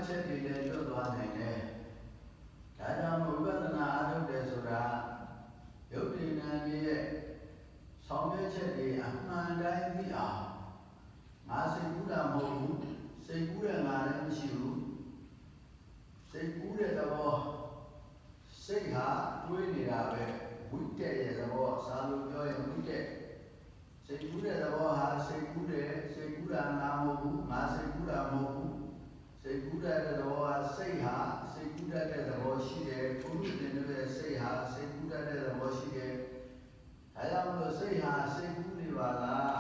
ချက်တွေလည်းလွတ်သွားနိုင်တယ်။ဒါကြောင့်ဝိပဿနာအားထုတ်တယ်ဆိုတာ စိတ်ဟာတွေးနေတာပဲဝိတက်ရဲ့သဘောစာလို့ပြောရင်ဝိတက်စိတ်ကူးတဲ့သဘောဟာစိတ်ကူးတယ်စိတ်ကူးတာငါမဟုတ်ဘူးငါစိတ်ကူးတာမဟုတ်ဘူးစိတ်ကူးတဲ့သဘောဟာစိတ်ဟာစိတ်ကူးတဲ့သဘောရှိတယ်ဘုရုတင်တဲ့စိတ်ဟာစိတ်ကူးတဲ့သဘောရှိတယ်အဲကြောင့်လို့စိတ်ဟာစိတ်ကူးနေပါလား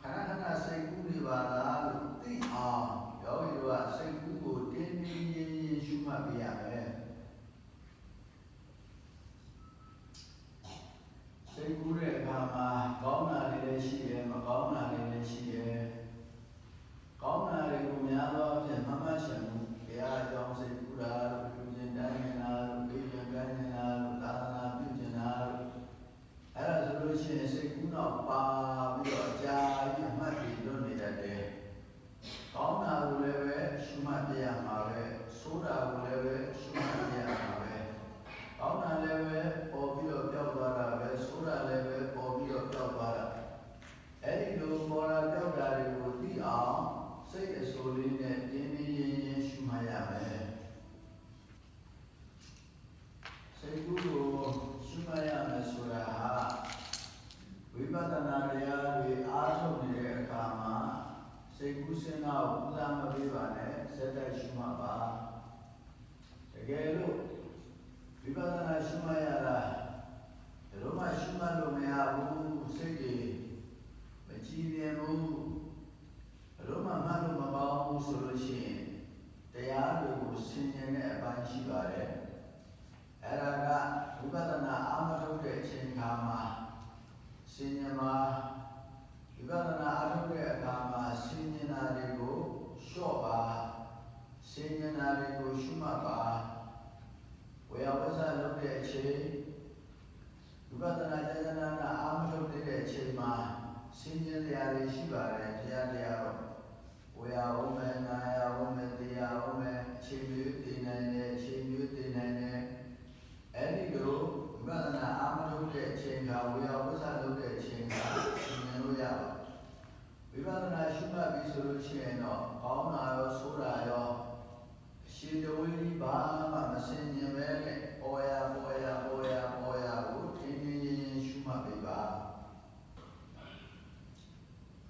ခဏခဏစိတ်ကူးနေပါလားလို့သိအောင်ယောဂီတို့ကစိတ်ကူးကိုတင်းတင်းရင်းရင်းရှုမှတ်ပြရမယ်စိတ်ကူးတဲ့အခါမှာကောင်းတာတွေလည်းရှိတယ်မကောင်းတာတွေလည်းရှိတယ်ကောင်းတာတွေကိုများသောအားဖြင့်မမှတ်ချင်ဘူးဘုရားအကြောင်းစိတ်ကူးတာလို့ပြုခြင်းတိုင်းနေတာလို့ပြည့်စုံကမ်းနေတာလို့သာသနာပြုခြင်းတာလို့အဲ့ဒါဆိုလို့ရှိရင်စိတ်ကူးတော့ပါပြီးတော့အကြာကြီးအမှတ်တွေလွတ်နေတတ်တယ်ကောင်းတာကိုလည်းပဲရှုမှတ်ပြရမှာပဲဆိုးတာကိုလည်းပဲရှုမှတ်ပြရမှာပဲကောင်းတာလည်းပဲပေါ်ပြီးတော့ပြောက်သွားတာပဲဆိုးတာလည်းပဲပေါ်ပြီးတော့ပြောက်သွားတာအဲ့ဒီလိုပေါ်လာပြောက်တာတွေကိုသိအောင်စိတ်အစိုးလေးနဲ့တင်းတင်းရင်းရင်းရှုမှတ်ရမယ်စိတ်ကူးကိုရှုမှတ်ရမယ်ဆိုတာဟာဝိပဿနာတရားတွေအားထုတ်နေတဲ့အခါမှာစိတ်ကူးစဉ်းစားကိုဦးစားမပေးပါနဲ့စက်တိုက်ရှုမှတ်ပါတကယ်လို့ဝိပဿနာရှုမှတ်ရတာဘယ်လိုမှရှုမှတ်လို့မရဘူးစိတ်တွေမကြည်လင်ဘူးဘယ်လိုမှမှတ်လို့မပေါင်းဘူးဆိုလို့ရှိရင်တရားတွေကိုဆင်ခြင်တဲ့အပိုင်းရှိပါတယ်အဲ့ဒါကဝိပဿနာအာမထုတ်တဲ့အချိန်ခါမှာဆင်ခြင်မှာဝိပဿနာအားထုတ်တဲ့အခါမှာဆင်ခြင်တာတွေကိုလျှော့ပါဆင်ခြင်တာတွေကိုရှုမှတ်ပါဝေယဝဆလုပ်တဲ့အချိန်ဝိပဿနာဉာဏ်နာအာမထုတ်တဲ့အချိန်မှာဆင်ခြင်တရားတွေရှိပါတယ်တရားတော့ဝေယဝမေနာယဝမေတရားဝမေအချိန်မျိုးတည်နိုင်တယ်အချိန်မျိုးတည်နိုင်တယ်အဲ့ဒီလိုဝိပဿနာအာမထုတ်တဲ့အချိန်ကဝေယဝဆလုပ်တဲ့အချိန်ကဆင်ခြင်လို့ရပါဝိပဿနာရှုမှတ်ပြီးဆိုလို့ရှိရင်တော့ကောင်းတာရောဆိုးတာရောအရှိတဝိရိဘာမှမဆင်ခြင်ပဲနဲ့ပေါ်ရကိုထင်းထင်းရင်းရှုမှတ်ပေးပါ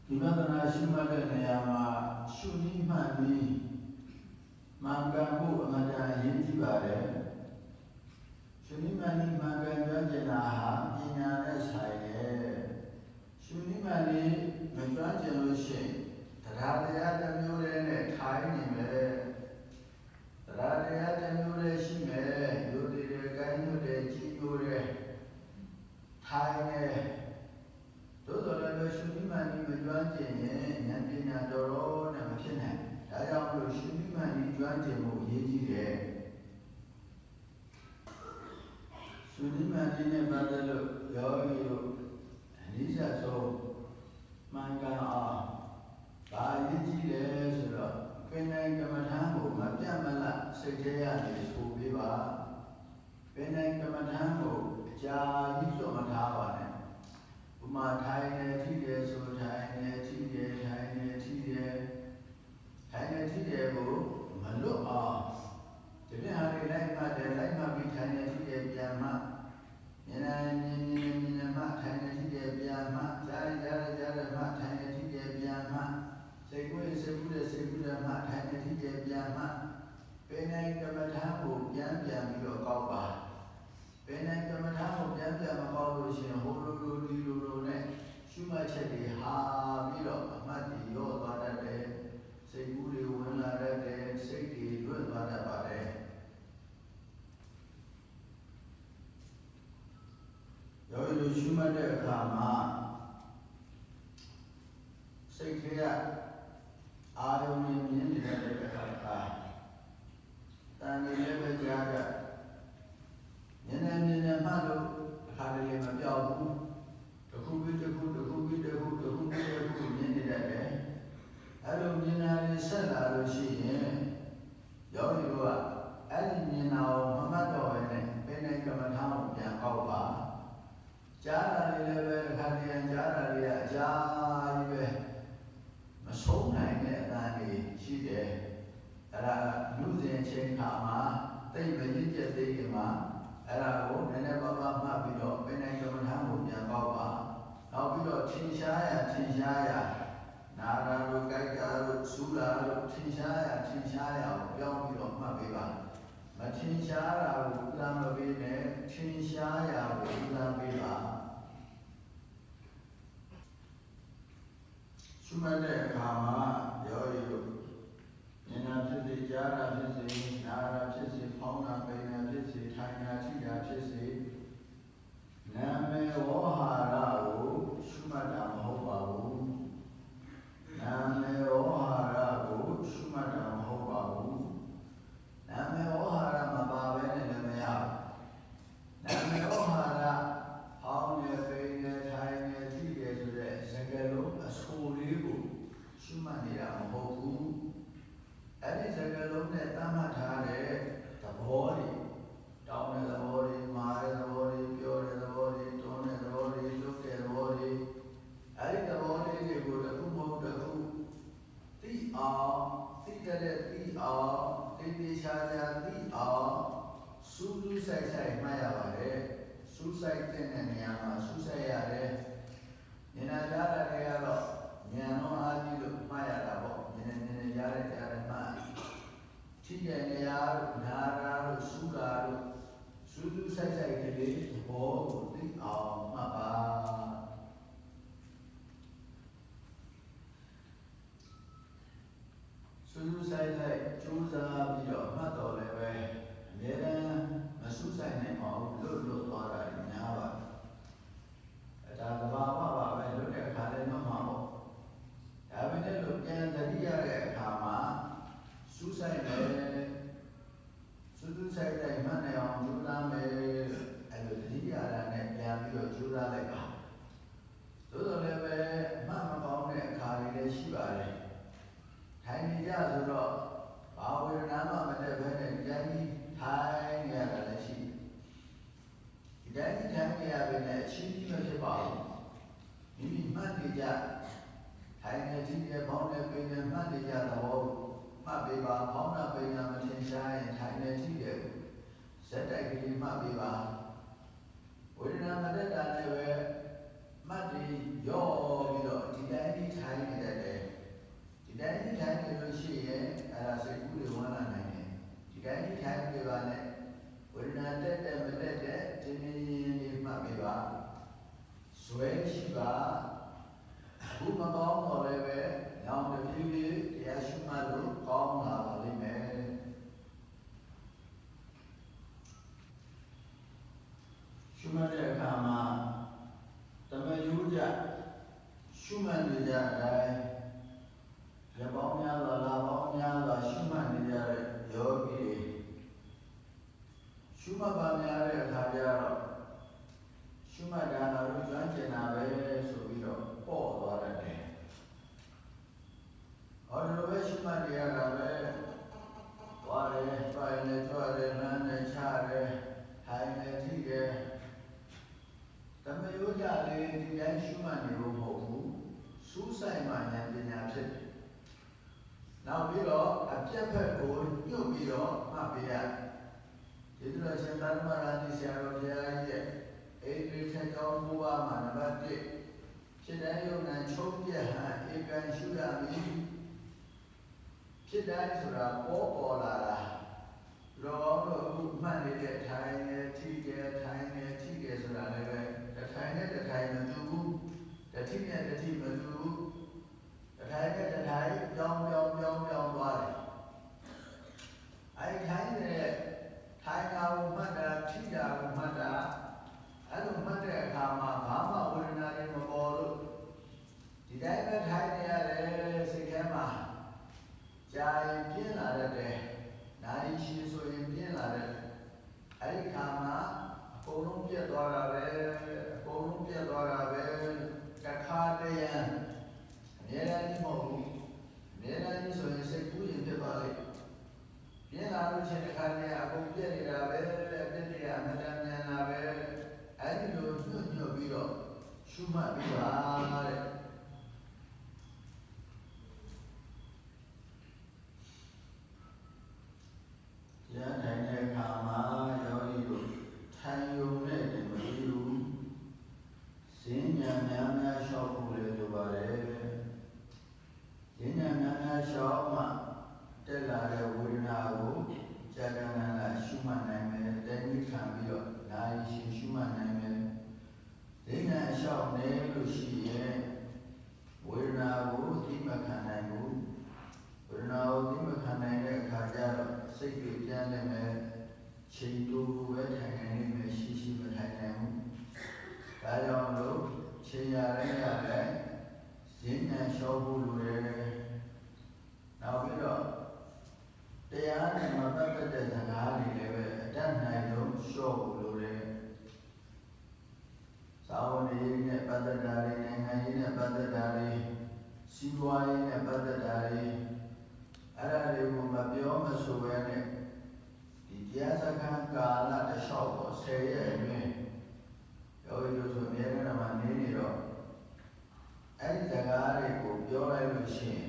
ဝိပဿနာရှုမှတ်တဲ့နေရာမှာရှုနည်းမှန်ပြီးမှန်ကန်မှုအမှန်တရားရင်းကြည့်ပါတယ်ရှုနည်းမှန်ပြီးမှန်ကန်ကြွကျင်တာဟာပညာနဲ့ဆိုင်တယ်ရှုနည်းမှန်ပြီးမကြွကျင်လို့ရှိရင်တရားတစ်မျိုးလေးနဲ့ထိုင်နေမယ်တရားတစ်မျိုးလေးရှိမယ်ယူတည်တယ်ကိုင်းယူတယ်ကြည်ယူတယ်ထိုင်နေသို့တော်လည်းရှုနည်းမှန်ပြီးမကြွကျင်ရင်ဉာဏ်ပညာတော်တော်နဲ့မဖြစ်နိုင်ဒါကြောင့်လို့ရှုနည်းမှန်ပြီးကြွကျင်မှုအရေးကြီးတယ်ရှုနည်းမှန်ပြီးနဲ့ပတ်သက်လို့ယောဂီတို့အနည်းဆက်ဆုံးမှန်ကန်အောင်ဒါအရေးကြီးတယ်ဆိုတော့ပင်နိုင်ကမ္မထာကိုမပြတ်မလတ်စိတ်ထဲရနေဆိုပေးပါပင်နိုင်ကမ္မထာကိုအကြာကြီးစွတ်မထားပါနဲ့ဥမာထိုင်နေထိတယ်ဆိုထိုင်နေထိတယ်ထိုင်နေထိတယ်ထိုင်နေထိတယ်ကိုမလွတ်အောင်ဒီပြန်ဟာတွေလိုက်မှတယ်လိုက်မှပြီးထိုင်နေထိတယ်ပြန်မှဉာဏ်မြင်မှထိုင်နေထိတယ်ပြန်မှကြားမှထိုင်နေထိတယ်ပြန်မှစိတ်ကူးတဲ့မှထိုင်နေထိတယ်ပြန်မှပင်နိုင်ကမ္မထာကိုပြန်ပြီးတော့ကောက်ပါပင်နိုင်ကမ္မထာကိုပြန်မကောက်လို့ရှိရင်ဟိုလိုဒီလိုနဲ့ရှုမှတ်ချက်တွေဟာပြီးတော့အမှတ်တွေရောသွားတတ်တယ်စိတ်ကူးတွေဝင်လာတတ်တယ်စိတ်တွေလွတ်သွားတတ်ပါတယ် ချိန်မှာအဲ့ဒါကိုနည်းနည်းပါးပါးမှတ်ပြီးတော့ပင်နိုင်ကမ္မထာကိုပြန်ပေါက်ပါနောက်ပြီးတော့ထင်ရှားရနာရာတို့ကြိုက်တာတို့စူးတာတို့ထင်ရှားရကိုပြောင်းပြီးတော့မှတ်ပေးပါမထင်ရှားတာကိုဥဒ္ဒမပေးနဲ့ထင်ရှားရကိုဥဒ္ဒပေးပါရှုမှတ်တဲ့အခါမှာရောရည်တို့ဉာဏ်ဖြစ်စေကြားတာဖြစ်စေနားတာဖြစ်စေဖောင်းတာပိန်တာဖြစ်စေထိုင်တာထိတာဖြစ်စေနာမည်ဝေါဟာရကိုရှုမှတ်တာမဟုတ်ပါဘူးနာမည်ဝေါဟာရကိုရှုမှတ်တာမဟုတ်ပါဘူးနာမည်ဝေါဟာရမပါဘဲနဲ့လည်းမရဘူးနာမည်ဝေါဟာရဟောင်းနေပိန်နေထိုင်နေထိတယ်ဆိုတဲ့စကားလုံးအဆိုလေးကိုရှုမှတ်နေတာမဟုတ်ဘူးအဲ့ဒီစကားလုံးနဲ့တတ်မှတ်ထားတဲ့သဘောတွေတောင်းတဲ့သဘောတွေမာတဲ့သဘောတွေပြောတဲ့သဘောတွေတွန်းတဲ့သဘောတွေလွတ်တဲ့သဘောတွေအဲ့ဒီသဘောလေးတွေကိုတစ်ခုမဟုတ်တစ်ခုသိအောင်သိတဲ့သိအောင်သိချာသိအောင်စူးစူးဆိုင်မှတ်ရပါတယ်စူးဆိုင်တဲ့နေရာမှာစူးဆိုင်ရတယ်ဉာဏ်ကြားတာတွေကတော့ဉာဏ်တော်အားကြီးလို့မှတ်ရတာပေါ့ဉာဏ်ရတဲ့ကြားတဲ့မှထိတဲ့နေရာနာရာတို့စူးတာတို့စူးစူးဆိုင်ကလေးသဘောကိုသိအောင်မှတ်ပါစူးစူးဆိုင်ကြိုးစားပြီးတော့မှတ်တော်လည်းပဲအမြဲတမ်းမစူးဆိုင်နိုင်အောင်လွတ်သွားတာများပါဒါသဘာဝပါပဲလွတ်တဲ့အခါလည်းမှတ်မှာပေါ့ဒါပေမဲ့လို့ပြန်သတိရတဲ့အခါမှာစူးဆိုင်တယ်စူးစူးဆိုင်မှတ်နိုင်အောင်ကြိုးစားမယ်အဲ့လိုသတိရတာနဲ့ပြန်ပြီးတော့ကြိုးစားလိုက်ပါသို့တော်လည်းပဲမှတ်မကောင်းတဲ့အခါတွေလည်းရှိပါတယ်ထိုင်နေကြဆိုတော့ဘာဝေဒနာမှမတက်ဘဲနဲ့ဒီတိုင်းကြီးထိုင်နေရတာလည်းရှိဒီတိုင်းကြီးထိုင်နေရပေမဲ့အချင်းကြီးမဖြစ်ပါဘူးမိမိမှတ်နေကြထိုင်နေကြည့်ရပေါင်းနေပင်နေမှတ်နေကြသဘောမှတ်ပေးပါပေါင်းတာပင်နာမထင်ရှားရင်ထိုင်နေကြည့်တယ်ဇက်တိုက်ကလေးမှတ်ပေးပါဝေဒနာမတက်တာလည်းပဲမှတ်ပြီးရောပြီးတော့ဒီတိုင်းကြီးထိုင်နေတယ်ဒီတိုင်းကြီးထိုင်နေလို့ရှိရင်အဲ့ဒါစိတ်ကူးတွေဝင်လာနိုင်တယ်ဒီတိုင်းကြီးထိုင်နေပါနဲ့ဝေဒနာတက်တယ်မတက်တဲ့ဒီနည်းလေးမှတ်ပေးပါဇွဲရှိပါဘုမကောင်းတော့လည်းပဲနောင်တစ်ဖြည်းဖြည်းတရားရှိမှလို့ကောင်းလာပါလိမ့်မယ်ရှုမှတ်တဲ့အခါမှာတမယုကြရှုမှတ်နေကြတိုင်းရပောင်းများစွာလာပေါင်းများစွာရှုမှတ်နေကြတဲ့ယောဂီတွေရှုမှတ်ပါများတဲ့အခါကျတော့ရှုမှတ်တာတော့ကျွမ်းကျင်တာပဲဆိုပြီးတော့ပေါ့သွားတယ်ဟောဒီလိုပဲရှုမှတ်နေရတာပဲသွားတယ်ပိုင်တယ်ကြွတယ်လမ်းတယ်ချတယ်ထိုင်တယ်ထိတယ်တမယုကြလေးဒီတိုင်းရှုမှတ်နေလို့မဟုတ်ဘူးစူးဆိုင်မှဉာဏ်ပညာဖြစ်တယ်နောက်ပြီးတော့အပြတ်ဖက်ကိုညှို့ပြီးတော့မှတ်ပေးရဒီလိုရှင်သာမဏေတိဆရာတော်ဘုရားကြီးရဲ့အိန္ဒိထကြောင်းဘုရားမှာနံပါတ်1ဖြစ်တိုင်းယုံနာချုပ်ပြဟံဧကံရှုရမည်ဖြစ်တိုင်းဆိုတာပေါ်လာတာလောတော့အခုမှတ်နေတဲ့ထိုင်နေထိတယ်ထိုင်နေထိတယ်ဆိုတာလည်းပဲတစ်ထိုင်နဲ့တစ်ထိုင်မတူဘူးတစ်ထိနဲ့တစ်ထိမတူဘူးတစ်ထိုင်နဲ့တစ်ထိုင်ပြောင်းသွားတယ်အဲဒီထိုင်နေတဲ့ထိုင်တာကိုမှတ်တာထိတာကိုမှတ်တာအဲ့လိုမှတ်တဲ့အခါမှာဘာမှဝေဒနာတွေမပေါ်လို့ဒီတိုင်းပဲထိုင်နေရတယ်စိတ်ထဲမှာကြာရင်ပြင်းလာတဲ့နိုင်ရှိဆိုရင်ပြင်းလာတဲ့ ခံပြီးတော့နိုင်ရှင်ရှုမှတ်နိုင်မယ်ဈဉ္ဉံအလျှောက်နေလို့ရှိရင်ဝေဒနာကိုသိမခံနိုင်ဘူးဝေဒနာကိုသိမခံနိုင်တဲ့အခါကျတော့စိတ်တွေပြန်နေမယ်ချိန်တိုးပဲထိုင်နေနေမယ်ရှိမထိုင်နိုင်ဘူးဒါကြောင့်လို့ချိန်ရတဲ့ရတဲ့ဈဉ္ဉံလျှောက်ဖို့လိုတယ်နောက်ပြီးတော့တရားနဲ့မပတ်သက်တဲ့စကားတွေလည်းပဲအတတ်နိုင်ဆုံးလျှော့ဖို့လိုတယ်သာဝတိနဲ့ပတ်သက်တာတွေနိုင်ငံရေးနဲ့ပတ်သက်တာတွေစီးပွားရေးနဲ့ပတ်သက်တာတွေအဲ့ဒါတွေကိုမပြောမဆိုပဲနဲ့ဒီတရားစခန်းကာလတစ်လျှောက်တော့10ရက်အတွင်းယောဂီတို့ဆိုအများနဲ့မှနေနေတော့အဲ့ဒီစကားတွေကိုပြောလိုက်လို့ရှိရင်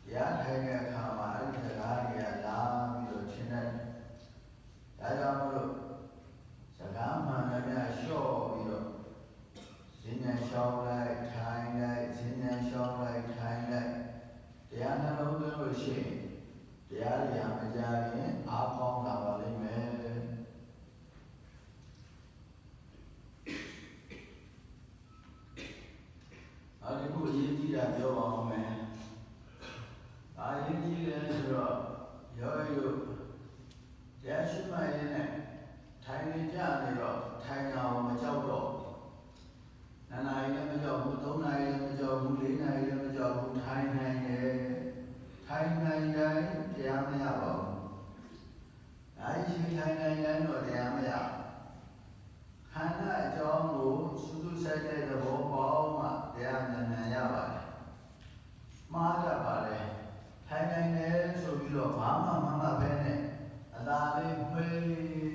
တရားထိုင်တဲ့အခါမှာအဲ့ဒီစကားတွေကလာပြီးတော့ရှင်းတယ်ဒါကြောင့်မလို့စကားမှန်တယ်များလျှော့ပြီးတော့ဈဉ္ဉံလျှောက်လိုက်ထိုင်လိုက်ဈဉ္ဉံလျှောက်လိုက်ထိုင်လိုက်တရားနှလုံးသွင်းလို့ရှိရင်တရားတွေမကြခင်အားကောင်းလာပါလိမ့်မယ်အဲဒီခုအရေးကြီးတာပြောပါဦးမယ်အရေးကြီးတယ်ဆိုတော့ယောဂီတို့တရားရှိမှရင်နဲ့ထိုင်နေကြနေတော့ထိုင်တာကိုမကြောက်တော့2 နာရီလည်းမကြောက်ဘူး3 နာရီလည်းမကြောက်ဘူး4 နာရီလည်းမကြောက်ဘူးထိုင်နိုင်တယ်ထိုင်နိုင်တိုင်းတရားမရပါဘူးအဲဒီထိုင်နိုင်တိုင်းတော့တရားမရခန္ဓာအကြောင်းကိုစူးစူးဆိုင်တဲ့သဘောပေါက်မှတရားဉာဏ်ရပါတယ်မှားတတ်ပါလေထိုင်နိုင်တယ်ဆိုပြီးတော့ဘာမှမမှတ်ပဲနဲ့အသာလေးမှေး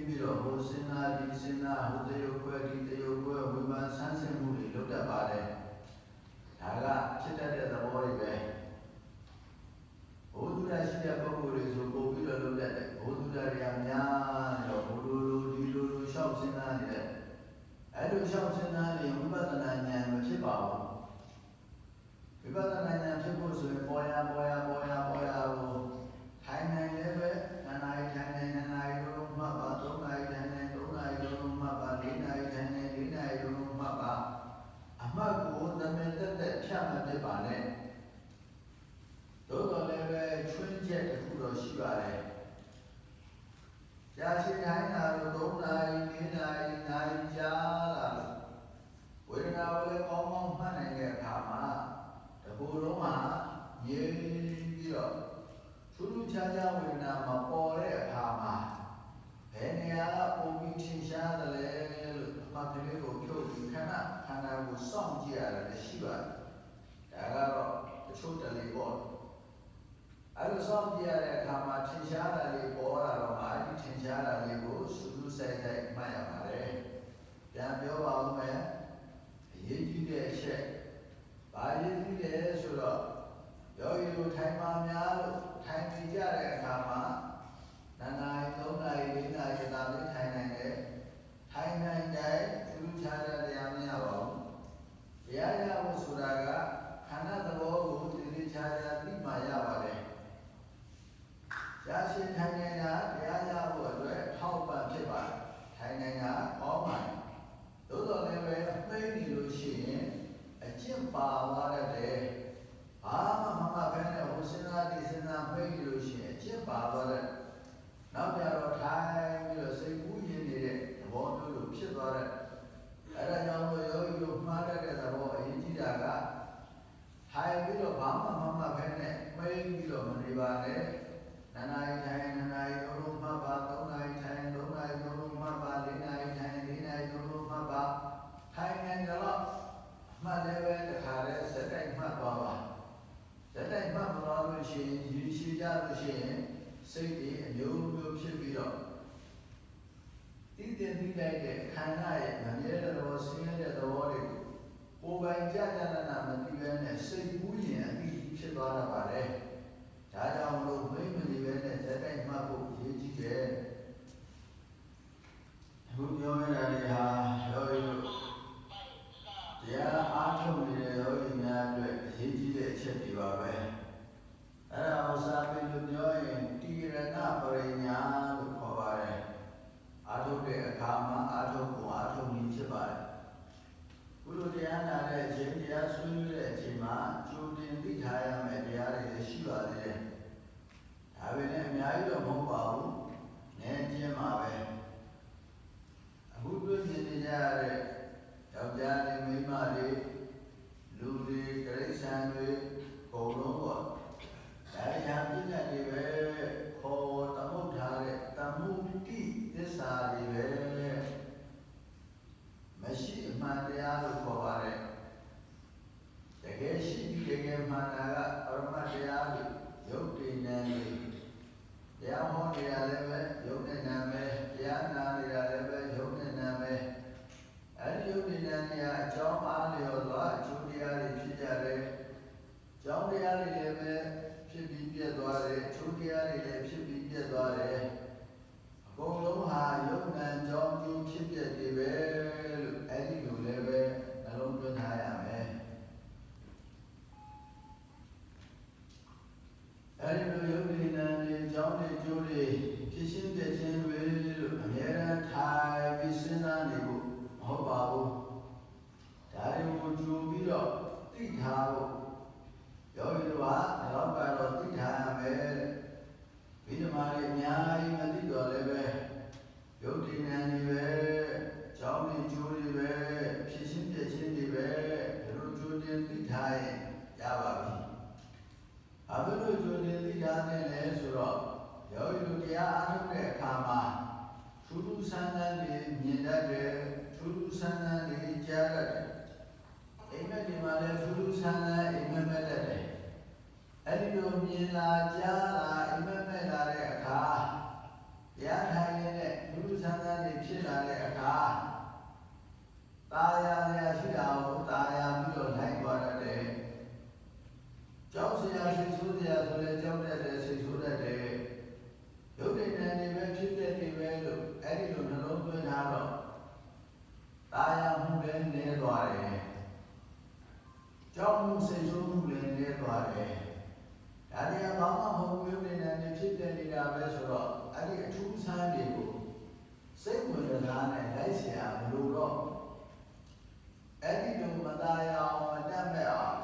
ပြီးတော့ဟိုစဉ်းစားဒီစဉ်းစားဟိုတရုပ်ခွဲဒီတရုပ်ခွဲဝိမာန်ဆန်းစစ်မှုတွေလုပ်တတ်ပါတယ်ဒါကဖြစ်တတ်တဲ့သဘောတွေပဲဘုဒ္ဓရရှိတဲ့ပုဂ္ဂိုလ်တွေဆိုပို့ပြီးတော့လုပ်တတ်တယ်ဘုဒ္ဓရတွေကများတော့ဘုလိုလိုဒီလိုလိုရှောက်စဉ်းစားနေတယ်အဲ့လိုရှောက်စဉ်းစားနေဝိပဿနာဉာဏ်မဖြစ်ပါဘူးဝိပဿနာဉာဏ်ဖြစ်ဖို့ဆိုရင်ပေါ်ရကိုထိုင်နိုင်လည်းပဲ2 နာရီထိုင်နိုင်2 နာရီလုံးမှတ်ပါ3 နာရီထိုင်နိုင်3 နာရီလုံးမှတ်ပါ4 နာရီထိုင်နိုင်4 နာရီလုံးမှတ်ပါအမှတ်ကိုသမင်သက်သက်ဖြတ်မဖြစ်ပါနဲ့သို့တော်လည်းပဲချွင်းချက်တစ်ခုတော့ရှိပါတယ်ကြာရှည်ထိုင်တာလို့3 နာရီ4 နာရီနာရီကြာလာလို့ဝေဒနာကိုလည်းကောင်းကောင်းမှတ်နိုင်တဲ့အခါမှာတကူလုံးမှာငြိမ်ပြီးတော့ထူးထူးခြားခြားဝေဒနာမပေါ်တဲ့အခါမှာဘယ်နေရာကပုံပြီးထင်ရှားတယ်လဲလို့အမှတ်ကလေးကိုဖြုတ်ပြီးခန္ဓာကိုစောင့်ကြည့်ရတယ်ရှိပါတယ်ဒါကတော့တချို့တလေပေါ့အဲ့လိုစောင့်ကြည့်ရတဲ့အခါမှာထင်ရှားတာလေးပေါ်လာတော့အဲ့ဒီထင်ရှားတာလေးကိုစူးစူးဆိုင်ဆိုင်မှတ်ရပါတယ်ပြန်ပြောပါဦးမယ်အရေးကြီးတဲ့အချက်ဘာရေးကြီးလဲဆိုတော့ယောဂီတို့ထိုင်ပါများလို့ထိုင်နေကြတဲ့အခါမှာ2 နာရီ3 နာရီ4 နာရီသာလေးထိုင်နိုင်တယ်ထိုင်နိုင်တဲ့ထူးခြားတဲ့တရားမရပါဘူးတရားရဖို့ဆိုတာကခန္ဓာသဘောကိုတည်တည်ခြားခြားသိမှရပါတယ်ရရှိထိုင်နေတာတရားရဖို့အတွက်ထောက်ပံ့ဖြစ်ပါတယ်ထိုင်နေတာကောင်းပါတယ်သို့တော်လည်းပဲအသိနေလို့ရှိရင်အကျင့်ပါသွားတဲ့ဘာမှမမှတ်ဘဲနဲ့ဟိုစဉ်းစားဒီစဉ်းစားမှိတ်လို့ရှိရင်အကျင့်ပါသွားတဲ့နောက်ကြတော့ထိုင်ပြီးတော့စိတ်ကူးရင်းနေတဲ့သဘောမျိုးလိုဖြစ်သွားတဲ့အဲ့ဒါကြောင့်လို့ယောဂီတို့မှားတတ်တဲ့သဘောအရေးကြီးတာကထိုင်ပြီးတော့ဘာမှမမှတ်ဘဲနဲ့မှိတ်ပြီးတော့မနေပါနဲ့2 နာရီထိုင်2 နာရီလုံးမှတ်ပါ3 နာရီထိုင်3 နာရီလုံးမှတ်ပါ4 နာရီထိုင်4 နာရီလုံးမှတ်ပါထိုင်နေတော့မှတ်လည်းပဲတခါလဲစက်တိုက်မှတ်သွားပါစက်တိုက်မှတ်မသွားလို့ရှိရင်ရည်ရှိကြလို့ရှိရင်စိတ်တွေအမျိုးမျိုးဖြစ်ပြီးတော့တည်တည်ပြီးလိုက်တဲ့ခန္ဓာရဲ့မမြဲတဲ့သဘောဆင်းရဲတဲ့သဘောတွေကိုပိုင်ကြကြနာမသိဘဲနဲ့စိတ်ကူးရင်အတိဖြစ်သွားတာပါလေဒါကြောင့်လို့မိမနေပဲနဲ့စက်တိုက်မှတ်ဖို့ရည်ကြီးတယ်အခုပြောရတာတွေဟာယောဂီတို့တရားအားထုတ်နေတဲ့ယောဂီများအတွက်အရေးကြီးတဲ့အချက်တွေပါပဲအဲ့ဒါကိုစာပေလို့ပြောရင်တိရဏပရိညာလို့ခေါ်ပါတယ်အား ထုတ်တဲ့အခါမှာအားထုတ်ပုံအားထုတ်နည်းဖြစ်ပါတယ်ကုလိုတရားနာတဲ့အချိန်တရားဆွေးနွေးတဲ့အချိန်မှာကြိုတင်သိထားရမယ့်တရားတွေလည်းရှိပါသေးတယ်ဒါပေမဲ့အများကြီးတော့မဟုတ်ပါဘူးနည်းကျင်းပါပဲအခုတွေ့မြင်နေကြရတဲ့ယောက်ျားတွေမိန်းမတွေလူတွေတိရစ္ဆာန်တွေအကုန်လုံးပေါ့ဒါရံပြည့်တဲ့တွေပဲခေါ်သမုတ်ထားတဲ့တမှုတိသစ္စာတွေပဲမရှိအမှန်တရားလို့ခေါ်ပါတယ်တကယ်ရှိပြီးတကယ်မှန်တာကပရမတ်တရားလို့ယုတ်တည်နေတယ်တရားဟောနေတာလည်းပဲယုတ်နဲ့နာမယ်တရားနာနေတာလည်းပဲယုတ်နဲ့နာမယ်အဲဒီယုတ်နဲ့နာနေအကြောင်းအားလျော်သောအကျိုးတရားတွေဖြစ်ကြတယ်အကြောင်းတရားတွေလည်းပဲဖြစ်ပြီးပြတ်သွားတယ်အကျိုးတရားတွေလည်းဖြစ်ပြီးပြတ်သွားတယ်အကုန်လုံးဟာယုတ်နံကြောင်းကျိုးဖြစ်ပြတယ်ပဲလို့အဲဒီလိုလည်းပဲနှလုံးသွင်းထားရမယ်အဲဒီလိုယုတ်ဒီနံတွေကြောင်းတွေကျိုးတွေဖြစ်ရှင်းပြခြင်းတွေလို့အများအားထိုင်ပြီးစဉ်းစားနေဖို့မဟုတ်ပါဘူးဒါတွေကိုကြိုပြီးတော့သိထားဖို့ယောဂီတို့ကတော့သိထားရမယ်ဗိဓမာတွေအများကြီးမသိတော့လည်းပဲယုတ်ဒီနံတွေပဲကြောင်းတွေကျိုးတွေပဲဖြစ်ရှင်းပြခြင်းတွေပဲဒီလိုကြိုတင်သိထားရင်ရပါပြီဘာဖြစ်လို့ကြိုတင်သိထားတယ်လဲဆိုတော့ယောဂီတို့တရားအားထုတ်တဲ့အခါမှာထူးထူးဆန်းဆန်းတွေမြင်တတ်တယ်ထူးထူးဆန်းဆန်းတွေကြားတတ်တယ်အိမ်မက်ဒီမှာလည်းထူးထူးဆန်းဆန်းအိမ်မက်မဲ့တတ်တယ်အဲဒီလိုမြင်လာကြားလာအိမ်မက်မဲ့လာတဲ့အခါတရားထိုင်နေတဲ့ထူးထူးဆန်းဆန်းတွေဖြစ်လာတဲ့အခါตาရရှိတာကိုตาရပြီးတော့လိုက်သွားတတ်တယ်ကြောက်စရာစိတ်ဆိုးစရာဆိုလည်းကြောက်တတ်တယ်စိတ်ဆိုးတတ်တယ်ယုတ်တဲ့ဉာဏ်တွေပဲဖြစ်တဲ့တွေပဲလို့အဲ့ဒီလိုနှလုံးသွင်းထားတော့ตาရမှုလည်းနည်းသွားတယ်ကြောက်မှုစိတ်ဆိုးမှုလည်းနည်းသွားတယ်ဒါတွေကဘာမှမဟုတ်ဘူးယုတ်တဲ့ဉာဏ်တွေဖြစ်တဲ့နေတာပဲဆိုတော့အဲ့ဒီအထူးဆန်းတွေကိုစိတ်ဝင်စားနဲ့လိုက်เสียမလို့တော့အဲ့ဒီလိုမตาရအောင်မတတ်မဲ့အောင်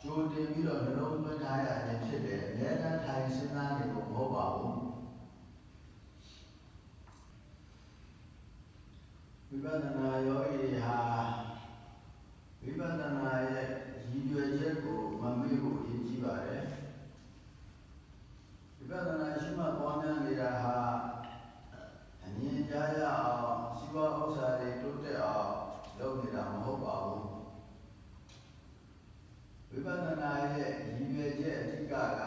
ကြိုတင်ပြီးတော့နှလုံးသွင်းထားရခြင်းဖြစ်တယ်အများအားထိုင်စဉ်းစားနေဖို့မဟုတ်ပါဘူးဝိပဿနာယောဂီတွေဟာဝိပဿနာရဲ့ရည်ရွယ်ချက်ကိုမမေ့ဖို့အရေးကြီးပါတယ်ဝိပဿနာရှိမှပွားများနေတာဟာအမြင်ကြားရအောင်စီးပွားဥစ္စာတွေတိုးတက်အောင်လုပ်နေတာမဟုတ်ပါဘူးဝိပဿနာရဲ့ရည်ရွယ်ချက်အဓိကက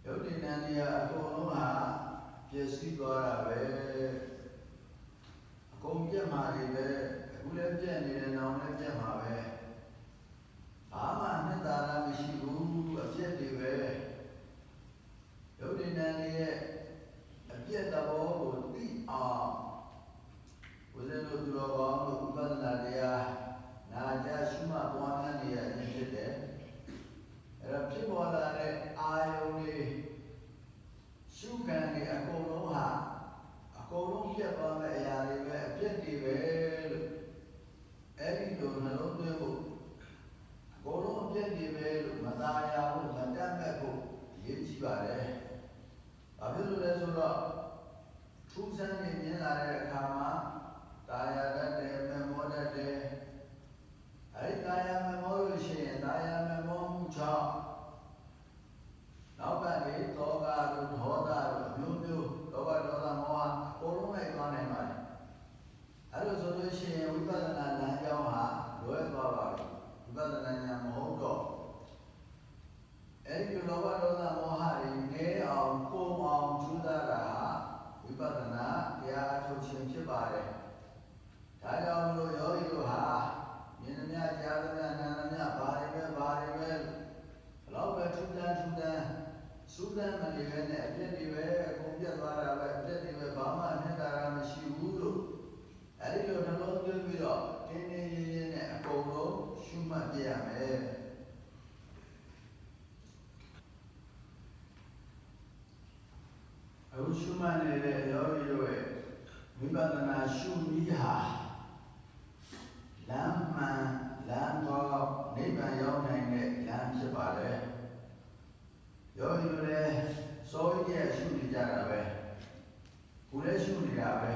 ယုတ်တိဏ္ဍာရီအကုန်လုံးဟာပြည့်စည်သွားတာပဲအကုန်ပြတ်မှာတွေပဲအခုလည်းပြတ်နေတယ်နောက်လည်းပြတ်မှာပဲဘာမှနှစ်သာရမရှိဘူးအပြတ်တွေပဲယုတ်တိဏ္ဍာရီရဲ့အပြတ်သဘောကိုသိအောင်ဝိဇ္ဇနုသူတော်ကောင်းတို့ဥပဒနာတရားနာကြရှုမှတ်ပွားများနေရခြင်းဖြစ်တယ်အဲ့တော့ဖြစ်ပေါ်လာတဲ့အာယုန်တွေရှုခံတွေအကုန်လုံးဟာအကုန်လုံးပြတ်သွားမယ့်အရာတွေပဲအပြတ်တွေပဲလို့အဲ့ဒီလိုနှလုံးသွင်းဖို့အကုန်လုံးအပြတ်တွေပဲလို့မသာယာဖို့မတတ်မဲ့ဖို့အရေးကြီးပါတယ်ဘာဖြစ်လို့လဲဆိုတော့ထူးဆန်းနေမြင်လာတဲ့အခါမှာတာယာတတ်တယ်မမောတတ်တယ်အဲဒီတာယာမမောလို့ရှိရင်တာယာမမောမှုကြောင့်နောက်ကနေတောကတို့ဒေါသတို့အမျိုးမျိုးဒေါသမောဟအကုန်လုံးလိုက်သွားနိုင်ပါတယ်အဲလိုဆိုလို့ရှိရင်ဝိပဿနာလမ်းကြောင်းဟာလွဲသွားပါပြီဝိပဿနာဉာဏ်မဟုတ်တော့အဲဒီဒေါသမောဟတွေနည်းအောင်ကိုယ်အောင်ကြိုးစားတာဟာဝိပဿနာတရားအထုတ်ခြင်းဖြစ်ပါတယ်ဒါကြောင့်လို့ယောဂီတို့ဟာမြင်သမျှကြားသမျှနားသမျှဘာတွေပဲဘလောက်ပဲထူးတန်းစူးစမ်းမနေပဲနဲ့အပြည့်တွေပဲအကုန်ပြတ်သွားတာပဲအပြည့်တွေပဲဘာမှနှစ်သာရမရှိဘူးလို့အဲဒီလိုနှလုံးသွင်းပြီးတော့တင်းတင်းရင်းရင်းနဲ့အကုန်လုံးရှုမှတ်ပြရမယ်အခုရှုမှတ်နေတဲ့ယောဂီတို့ ဝိပဿနာရှုနည်းဟာလမ်းမှန်လမ်းတော်နိဗ္ဗာန်ရောက်နိုင်တဲ့လမ်းဖြစ်ပါလေယောဂီတို့လည်းစိုးရိမ်ရှုနေကြတာပဲကိုယ်လည်းရှုနေတာပဲ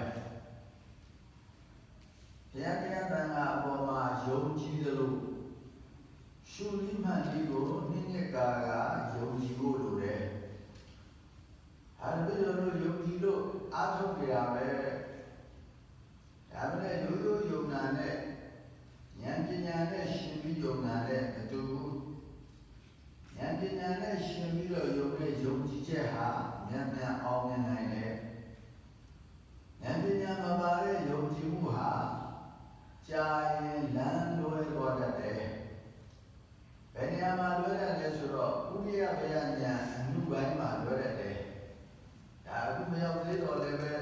တရားတရားတန်ခါအပေါ်မှာယုံကြည်သလိုရှုနည်းမှန်ဒီကိုနှစ်ကာယုံကြည်ဖို့လိုတယ်အဲဒီလိုယုံကြည်လို့အားထုတ်ကြရမယ်ဒါပေမဲ့ရိုးရိုးယုံနာနဲ့ဉာဏ်ပညာနဲ့ရှင်ပြီးယုံနာနဲ့အတူဉာဏ်ပညာနဲ့ရှင်ပြီးတော့ယုံတဲ့ယုံကြည်ချက်ဟာဉာဏ်မြန်အောင်မြင်နိုင်တယ်ဉာဏ်ပညာမပါတဲ့ယုံကြည်မှုဟာကြာရင်လမ်းလွဲသွားတတ်တယ်ဘယ်နေရာမှာလွဲတတ်လဲဆိုတော့ဥပ္ပယဘယဉာဏ်အမှုပိုင်းမှာလွဲတတ်တယ်ဒါအခုမရောက်သေးတော့လည်းပဲ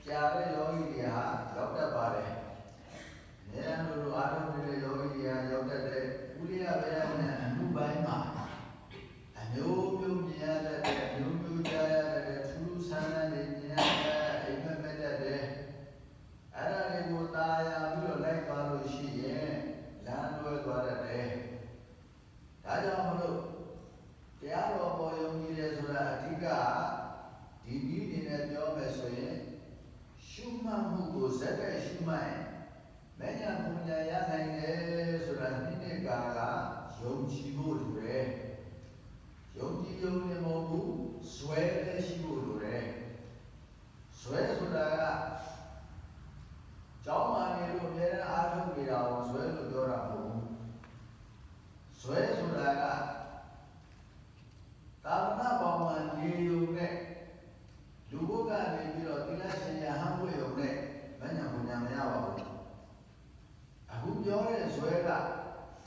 ကြာတဲ့ယောဂီတွေဟာရောက်တတ်ပါတယ်။ဉာဏ်လိုအားထုတ်နေတဲ့ယောဂီတွေဟာရောက်တတ်တဲ့ဥရိယဘယနဲ့အမှုပိုင်းမှာအမျိုးမျိုးမြင်ရတဲ့အမျိုးမျိုးကြားရတဲ့ထူးဆန်းတဲ့ဉာဏ်နဲ့အိမ်မက်မဲ့တဲ့အဲ့ဒါတွေကိုသာယာပြီးတော့လိုက်သွားလို့ရှိရင်လမ်းလွဲသွားတတ်တယ်။ဒါကြောင့်မလို့တရားတော်ပေါ်ယုံကြည်တယ်ဆိုတာအဓိကဒီနည်းနဲ့ပြောမယ်ဆိုရင်ရှုမှတ်မှုကိုဇက်တဲ့ရှုမှတ်မဉ္ဇဉ်ပူညာရနိုင်တယ်ဆိုတာနှစ်ကာကယုံကြည်ဖို့လိုတယ်ယုံကြည်ယုံနေမဟုတ်ဘူးဇွဲလည်းရှိဖို့လိုတယ်ဇွဲဆိုတာကကျောင်းမှာနေလို့အများနဲ့အားထုတ်နေတာကိုဇွဲလို့ပြောတာမဟုတ်ဘူးဇွဲဆိုတာကသာသနာ့ဘောင်မှာနေုံနဲ့လူဘုတ်ကနေပြီးတော့သီလရှင်ရဟန်းဝေရုံနဲ့မဉ္ဇဉ်ပူညာမရပါဘူးအခုပြောတဲ့ဇွဲက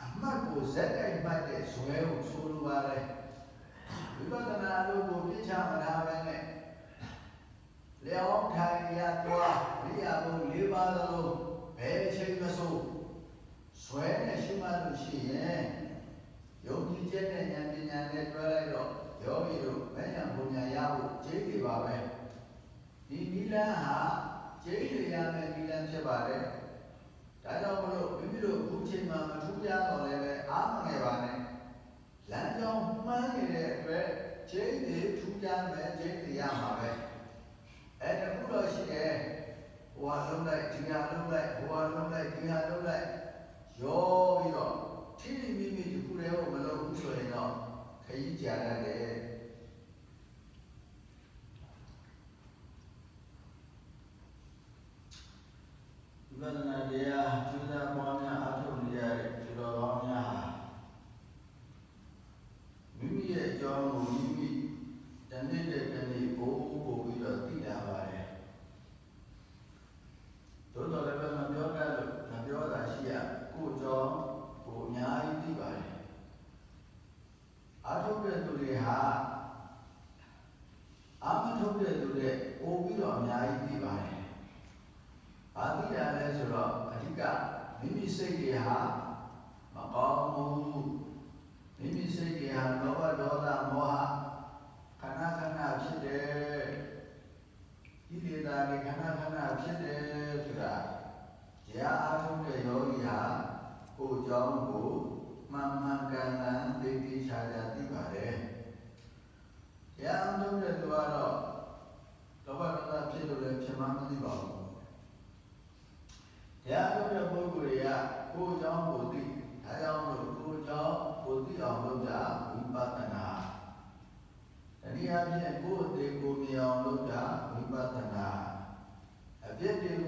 အမှတ်ကိုဇက်တိုက်မှတ်တဲ့ဇွဲကိုဆိုလိုပါတယ်ဝိပဿနာလို့ကိုပြစ်ချမထားပဲနဲ့လျောင်းထိုင်ရသွားဝိယာဘုံ၄ပါးလုံးဘယ်အချိန်မဆိုဇွဲနဲ့ရှုမှတ်လို့ရှိရင်ယုံကြည်ချက်နဲ့ဉာဏ်ပညာနဲ့တွဲလိုက်တော့ယောဂီတို့မဉ္ဇဉ်ပူညာရဖို့ကျေးတွေပါပဲဒီနိလန်းဟာကျေးတွေရမယ်နိလန်းဖြစ်ပါတယ်ဒါကြောင့်မလို့မိမိတို့အခုချိန်မှာမထူးခြားတော့လည်းပဲအားမငယ်ပါနဲ့လမ်းကြောင်းမှန်းနေတဲ့အတွက်ကျေးတွေထူးခြားမယ်ကျေးတွေရမှာပဲအဲ့ဒါခုတော့ရှိတယ်ဟိုဟာလုံးလိုက်ဒီဟာလုံးလိုက်ဟိုဟာလုံးလိုက်ဒီဟာလုံးလိုက်ရောပြီးတော့ထိမိမိဒီခုလေးကိုမလုပ်ဘူးဆိုရင်တော့ခရီးကြာရတယ်ဝိပဿနာတရားကျူးစာပွားများအားထုတ်နေရတဲ့သူတော်ကောင်းများဟာမိမိရဲ့အကြောင်းကိုမိမိတနေ့နဲ့တနေ့ပို့ပြီးတော့သိလာပါတယ်သို့တော်လည်းမပြောတတ်လို့မပြောတာရှိရကိုယ်ကြောင့်ကိုအများကြီးသိပါတယ်အားထုတ်တဲ့သူတွေဟာအားမထုတ်တဲ့သူတွေပို့ပြီးတော့အများကြီးသိပါတယ်ဘာသိရလဲဆိုတော့အဓိကမိမိစိတ်တွေဟာမကောင်းဘူးမိမိစိတ်တွေဟာလောဘဒေါသမောဟခဏခဏဖြစ်တယ်ဒီလေသာတွေခဏခဏဖြစ်တယ်ဆိုတာတရားအားထုတ်တဲ့ယောဂီဟာကိုယ်ကြောင့်ကိုမှန်မှန်ကန်ကန်သိသိချာချာသိပါတယ်တရားအားထုတ်တဲ့သူကတော့လောဘဒေါသဖြစ်လို့လည်းဖြစ်မှမသိပါဘူးတရားထုတ်တဲ့ပုဂ္ဂိုလ်တွေကကိုယ်ကြောင့်ကိုသိဒါကြောင့်မို့ကိုယ်ကြောင့်ကိုသိအောင်လုပ်တာဝိပဿနာတနည်းအားဖြင့်ကိုယ်အသေးကိုမြင်အောင်လုပ်တာဝိပဿနာအပြစ်တွေကို